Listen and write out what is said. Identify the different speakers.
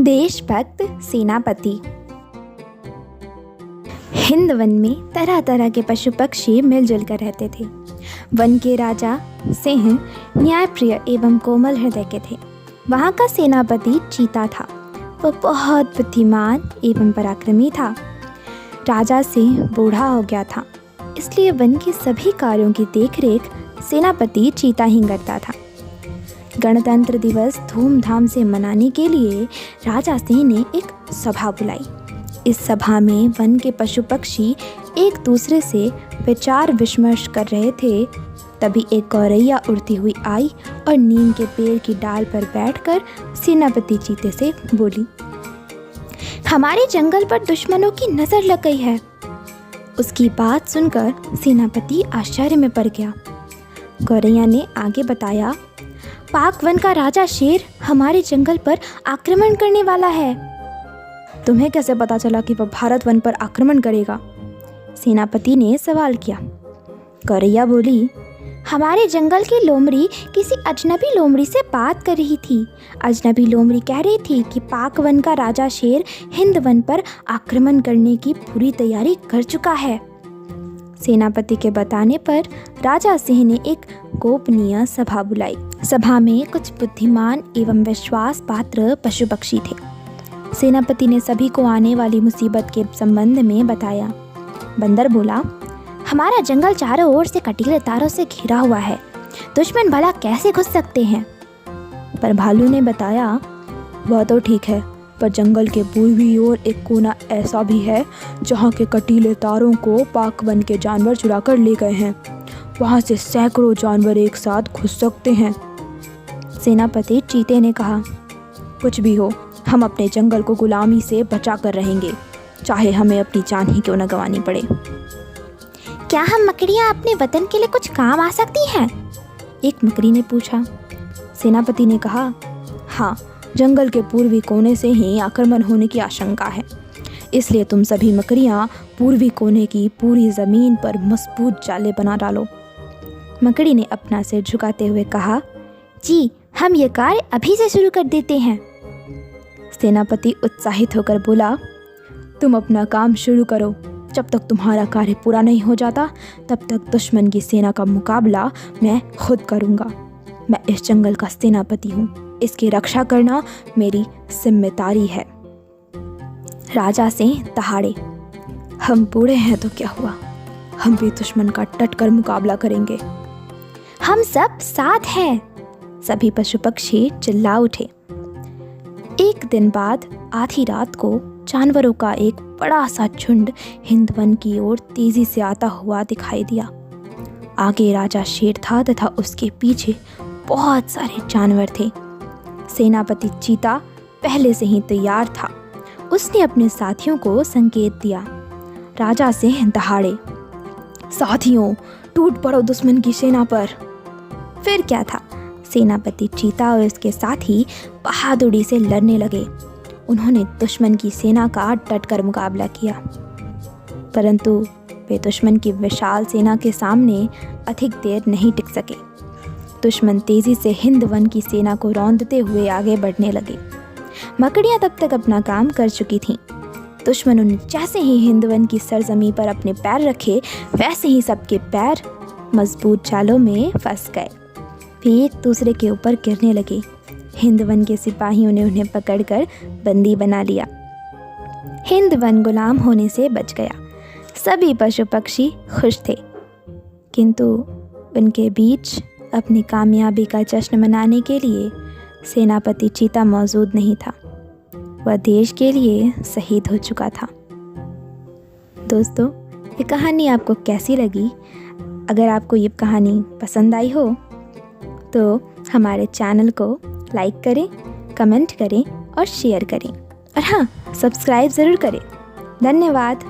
Speaker 1: देशभक्त सेनापति। हिंद वन में तरह तरह के पशु पक्षी मिलजुल कर रहते थे। वन के राजा सिंह न्यायप्रिय एवं कोमल हृदय के थे। वहाँ का सेनापति चीता था। वह बहुत बुद्धिमान एवं पराक्रमी था। राजा सिंह बूढ़ा हो गया था, इसलिए वन के सभी कार्यों की देखरेख सेनापति चीता ही करता था। गणतंत्र दिवस धूमधाम से मनाने के लिए राजा सिंह ने एक सभा बुलाई। इस सभा में वन के पशु पक्षी एक दूसरे से विचार विमर्श कर रहे थे। तभी एक गौरैया उड़ती हुई आई और नीम के पेड़ की डाल पर बैठकर सेनापति चीते से बोली, हमारे जंगल पर दुश्मनों की नज़र लग गई है। उसकी बात सुनकर सेनापति आश्चर्य में पड़ गया। गौरैया ने आगे बताया, पाक वन का राजा शेर हमारे जंगल पर आक्रमण करने वाला है। तुम्हें कैसे पता चला कि वह भारत वन पर आक्रमण करेगा? सेनापति ने सवाल किया। गौरैया बोली, हमारे जंगल की लोमड़ी किसी अजनबी लोमड़ी से बात कर रही थी। अजनबी लोमड़ी कह रही थी कि पाक वन का राजा शेर हिंद वन पर आक्रमण करने की पूरी तैयारी कर चुका है। सेनापति के बताने पर राजा सिंह ने एक गोपनीय सभा बुलाई। सभा में कुछ बुद्धिमान एवं विश्वास पात्र पशु पक्षी थे। सेनापति ने सभी को आने वाली मुसीबत के संबंध में बताया। बंदर बोला, हमारा जंगल चारों ओर से कटीले तारों से घिरा हुआ है। दुश्मन भला कैसे घुस सकते हैं? पर भालू ने बताया, वह तो ठीक है, पर जंगल के पूर्वी ओर एक कोना ऐसा भी है जहाँ के कटीले तारों को पाक वन के जानवर चुरा कर ले गए हैं। वहाँ से सैकड़ों जानवर एक साथ घुस सकते हैं। सेनापति चीते ने कहा, कुछ भी हो, हम अपने जंगल को गुलामी से बचा कर रहेंगे, चाहे हमें अपनी जान ही क्यों न गंवानी पड़े। क्या हम मकड़ियाँ अपने वतन के लिए कुछ काम आ सकती हैं? एक मकड़ी ने पूछा। सेनापति ने कहा, हाँ, जंगल के पूर्वी कोने से ही आक्रमण होने की आशंका है, इसलिए तुम सभी मकड़ियाँ पूर्वी कोने की पूरी ज़मीन पर मजबूत जाले बना डालो। मकड़ी ने अपना सिर झुकाते हुए कहा, जी, हम ये कार्य अभी से शुरू कर देते हैं। सेनापति उत्साहित होकर बोला, तुम अपना काम शुरू करो। जब तक तुम्हारा कार्य पूरा नहीं हो जाता, तब तक दुश्मन की सेना का मुकाबला मैं खुद करूँगा। मैं इस जंगल का सेनापति हूँ, इसकी रक्षा करना मेरी जिम्मेदारी है। राजा सिंह दहाड़े, हम बूढ़े हैं तो क्या हुआ, हम भी दुश्मन का डट कर मुकाबला करेंगे। हम सब साथ हैं, सभी पशु पक्षी चिल्ला उठे। एक दिन बाद आधी रात को जानवरों का एक बड़ा सा झुंड हिंद वन की ओर तेजी से आता हुआ दिखाई दिया। आगे राजा शेर था तथा उसके पीछे बहुत सारे जानवर थे। सेनापति चीता पहले से ही तैयार था। उसने अपने साथियों को संकेत दिया। राजा सिंह दहाड़े, साथियों, टूट पड़ो दुश्मन की सेना पर। फिर क्या था, सेनापति चीता और उसके साथी बहादुरी से लड़ने लगे। उन्होंने दुश्मन की सेना का डटकर मुकाबला किया, परंतु वे दुश्मन की विशाल सेना के सामने अधिक देर नहीं टिक सके। दुश्मन तेजी से हिंद वन की सेना को रौंदते हुए आगे बढ़ने लगे। मकड़ियाँ तब तक अपना काम कर चुकी थीं। दुश्मनों ने जैसे ही हिंद वन की सरजमी पर अपने पैर रखे, वैसे ही सबके पैर मजबूत जालों में फंस गए। वे एक दूसरे के ऊपर गिरने लगे। हिंद वन के सिपाहियों ने उन्हें पकड़कर बंदी बना लिया। हिंद वन गुलाम होने से बच गया। सभी पशु पक्षी खुश थे, किंतु उनके बीच अपनी कामयाबी का जश्न मनाने के लिए सेनापति चीता मौजूद नहीं था। वह देश के लिए शहीद हो चुका था। दोस्तों, ये कहानी आपको कैसी लगी? अगर आपको ये कहानी पसंद आई हो तो हमारे चैनल को लाइक करें, कमेंट करें और शेयर करें, और हाँ, सब्सक्राइब ज़रूर करें। धन्यवाद।